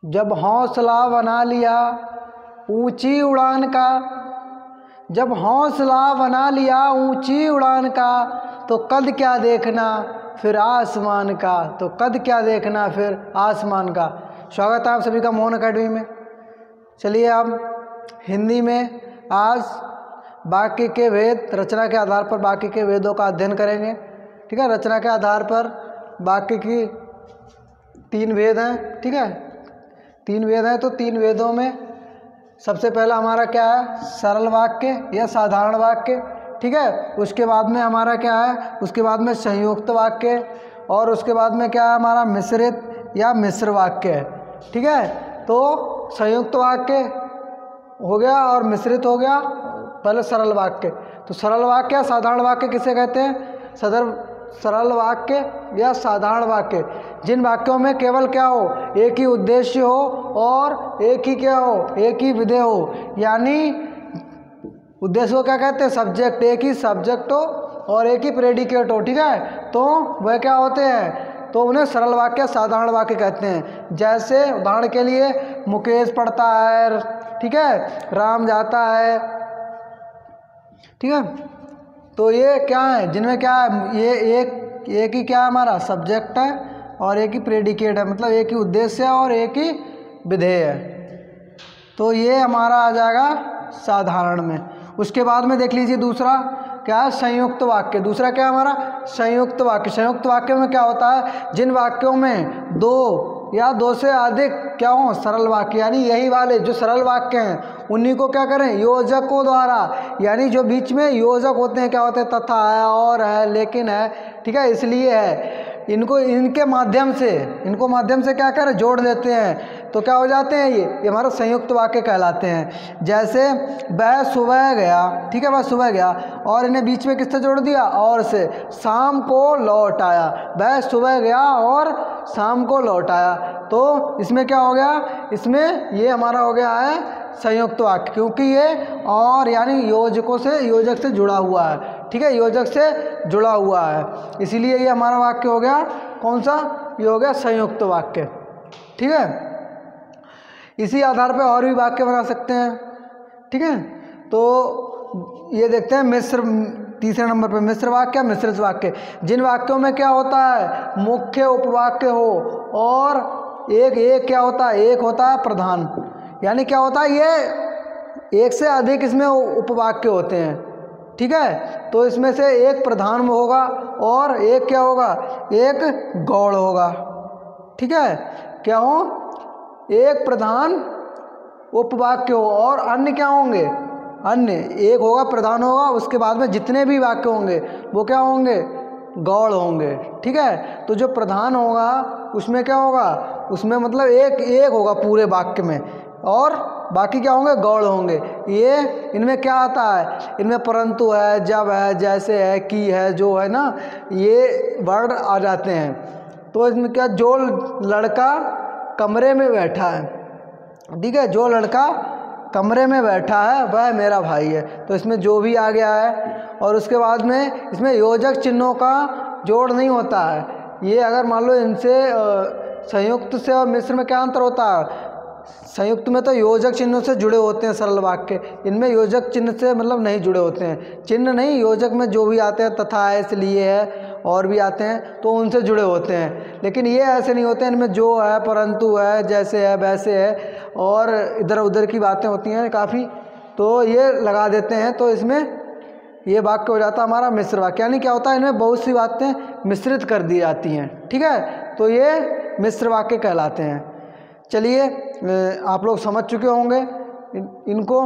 जब हौसला बना लिया ऊंची उड़ान का, जब हौसला बना लिया ऊंची उड़ान का, तो कद क्या देखना फिर आसमान का, तो कद क्या देखना फिर आसमान का। स्वागत है आप सभी का मोहन अकेडमी में। चलिए अब हिंदी में आज वाक्य के भेद रचना के आधार पर वाक्य के भेदों का अध्ययन करेंगे। ठीक है, रचना के आधार पर वाक्य की 3 भेद हैं। ठीक है, 3 भेद हैं। तो 3 भेदों में सबसे पहला हमारा क्या है, सरल वाक्य या साधारण वाक्य। ठीक है, उसके बाद में हमारा क्या है, उसके बाद में संयुक्त वाक्य, और उसके बाद में क्या है हमारा मिश्रित या मिश्र वाक्य है। ठीक है, तो संयुक्त वाक्य हो गया और मिश्रित हो गया, पहले सरल वाक्य। तो सरल वाक्य या साधारण वाक्य किसे कहते हैं, सरल वाक्य या साधारण वाक्य जिन वाक्यों में केवल क्या हो, एक ही उद्देश्य हो और एक ही क्या हो, एक ही विधेय हो। यानी उद्देश्य को क्या कहते हैं, सब्जेक्ट, एक ही सब्जेक्ट हो और एक ही प्रेडिकेट हो। ठीक है, तो वह क्या होते हैं, तो उन्हें सरल वाक्य साधारण वाक्य कहते हैं। जैसे उदाहरण के लिए मुकेश पढ़ता है, ठीक है, राम जाता है। ठीक है, तो ये क्या है, जिनमें क्या है, ये एक ही क्या है हमारा सब्जेक्ट है और एक ही प्रेडिकेट है, मतलब एक ही उद्देश्य है और एक ही विधेय है। तो ये हमारा आ जाएगा साधारण में। उसके बाद में देख लीजिए दूसरा क्या है, संयुक्त वाक्य। दूसरा क्या है हमारा, संयुक्त वाक्य। संयुक्त वाक्य में क्या होता है, जिन वाक्यों में 2 या 2 से अधिक क्या हो सरल वाक्य, यानी यही वाले जो सरल वाक्य हैं उन्हीं को क्या करें, योजकों द्वारा, यानी जो बीच में योजक होते हैं, क्या होते हैं, तथा है, और है, लेकिन है, ठीक है, इसलिए है, इनके माध्यम से क्या करें, जोड़ देते हैं। तो क्या हो जाते हैं, ये हमारा संयुक्त वाक्य कहलाते हैं। जैसे वह सुबह गया, ठीक है, वह सुबह गया और इन्हें बीच में किससे जोड़ दिया, और से, शाम को लौट आया। वह सुबह गया और शाम को लौट आया। तो इसमें क्या हो गया, इसमें ये हमारा हो गया है संयुक्त वाक्य, क्योंकि ये और यानी योजक से जुड़ा हुआ है। ठीक है, योजक से जुड़ा हुआ है, इसीलिए ये हमारा वाक्य हो गया कौन सा, ये हो गया संयुक्त वाक्य। ठीक है, इसी आधार पर और भी वाक्य बना सकते हैं। ठीक है, तो ये देखते हैं तीसरे नंबर पे मिश्र वाक्य, मिश्रित वाक्य। जिन वाक्यों में क्या होता है, मुख्य उपवाक्य हो और एक क्या होता है, एक होता है प्रधान, यानी क्या होता है, ये एक से अधिक इसमें उपवाक्य होते हैं। ठीक है, तो इसमें से एक प्रधान में होगा और एक क्या होगा, एक गौड़ होगा। ठीक है, क्या हो, एक प्रधान उपवाक्य हो और अन्य क्या होंगे, अन्य एक होगा प्रधान होगा, उसके बाद में जितने भी वाक्य होंगे वो क्या होंगे, गौड़ होंगे। ठीक है, तो जो प्रधान होगा उसमें क्या होगा, उसमें मतलब एक होगा पूरे वाक्य में, और बाकी क्या होंगे, गौड़ होंगे। ये इनमें क्या आता है, इनमें परंतु है, जब है, जैसे है, की है, जो है ना, ये वर्ड आ जाते हैं। तो इसमें क्या, जो लड़का कमरे में बैठा है, ठीक है, जो लड़का कमरे में बैठा है वह मेरा भाई है। तो इसमें जो भी आ गया है, और उसके बाद में इसमें योजक चिन्हों का जोड़ नहीं होता है। ये अगर मान लो इनसे संयुक्त से और मिश्र में क्या अंतर होता है, संयुक्त में तो योजक चिन्हों से जुड़े होते हैं सरल वाक्य, इनमें योजक चिन्ह से मतलब नहीं जुड़े होते हैं। चिन्ह नहीं, योजक में जो भी आते हैं, तथा है, इसलिए है, और भी आते हैं, तो उनसे जुड़े होते हैं। लेकिन ये ऐसे नहीं होते हैं, इनमें जो है, परंतु है, जैसे है, वैसे है, और इधर उधर की बातें होती हैं काफ़ी, तो ये लगा देते हैं। तो इसमें ये वाक्य हो जाता है हमारा मिश्र वाक्य, यानी क्या होता है, इनमें बहुत सी बातें मिश्रित कर दी जाती हैं। ठीक है, तो ये मिश्र वाक्य कहलाते हैं। चलिए, आप लोग समझ चुके होंगे इनको,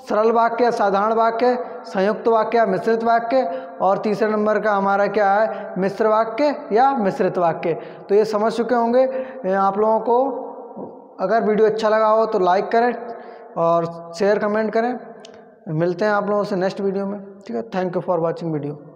सरल वाक्य, साधारण वाक्य, संयुक्त वाक्य, मिश्रित वाक्य, और तीसरे नंबर का हमारा क्या है, मिश्र वाक्य या मिश्रित वाक्य। तो ये समझ चुके होंगे आप लोगों को। अगर वीडियो अच्छा लगा हो तो लाइक करें और शेयर कमेंट करें। मिलते हैं आप लोगों से नेक्स्ट वीडियो में। ठीक है, thank you for watching video.